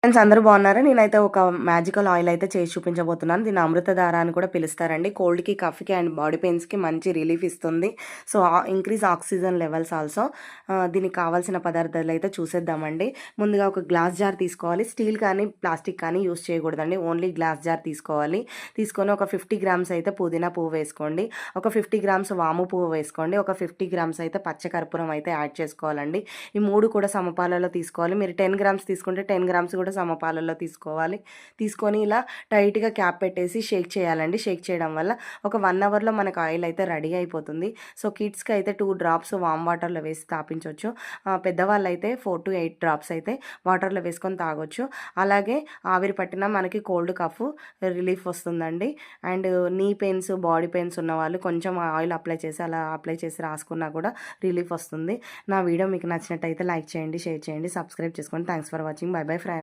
Friends అందరూ బాగున్నారా? నేనైతే ఒక మ్యాజికల్ ఆయిల్ అయితే చేసి చూపించబోతున్నాను. దీన్ని అమృతధార అని కూడా పిలుస్తారండి. కోల్డ్‌కి, కఫ్‌కి అండ్ బాడీ పెయిన్స్‌కి మంచి రిలీఫ్ ఇస్తుంది. So, increase oxygen levels also. దీనికి కావాల్సిన పదార్థాలు అయితే చూసేద్దామండి. ముందుగా ఒక గ్లాస్ జార్ తీసుకోవాలి. స్టీల్ కానీ, ప్లాస్టిక్ కానీ యూజ్ చేయకూడదండి. ఓన్లీ గ్లాస్ జార్ తీసుకోవాలి. తీసుకొని ఒక 50 గ్రామ్స్ అయితే పుదీనా పువ్వు వేసుకోండి. ఒక 50 గ్రామ్స్ వాము పువ్వు వేసుకోండి. ఒక 50 గ్రామ్స్ అయితే పచ్చకర్పూరం అయితే యాడ్ చేసుకోవాలండి. ఈ 3 కూడా సమపాలలో తీసుకోవాలి. మీరు 10 గ్రామ్స్ తీసుకుంటే 10 గ్రామ్స్ కూడా సమపాలల్లో తీసుకోవాలి. తీసుకొని ఇలా టైట్‌గా క్యాప్ పెట్టేసి షేక్ చేయాలండి. షేక్ చేయడం వల్ల ఒక 1 అవర్‌లో మనకు ఆయిల్ అయితే రెడీ అయిపోతుంది. సో, కిడ్స్‌కి అయితే 2 డ్రాప్స్ వామ్ వాటర్‌లో వేసి తాపించొచ్చు. పెద్దవాళ్ళైతే 4-8 డ్రాప్స్ అయితే వాటర్‌లో వేసుకొని తాగొచ్చు. అలాగే ఆవిరి పట్టినా మనకి కోల్డ్, కఫ్ రిలీఫ్ వస్తుందండి. అండ్ నీ పెయిన్స్, బాడీ పెయిన్స్ ఉన్నవాళ్ళు కొంచెం ఆయిల్ అప్లై చేసి రాసుకున్నా కూడా రిలీఫ్ వస్తుంది. నా వీడియో మీకు నచ్చినట్టయితే లైక్ చేయండి, షేర్ చేయండి, సబ్స్క్రైబ్ చేసుకోండి. Thanks for watching. By bye friends.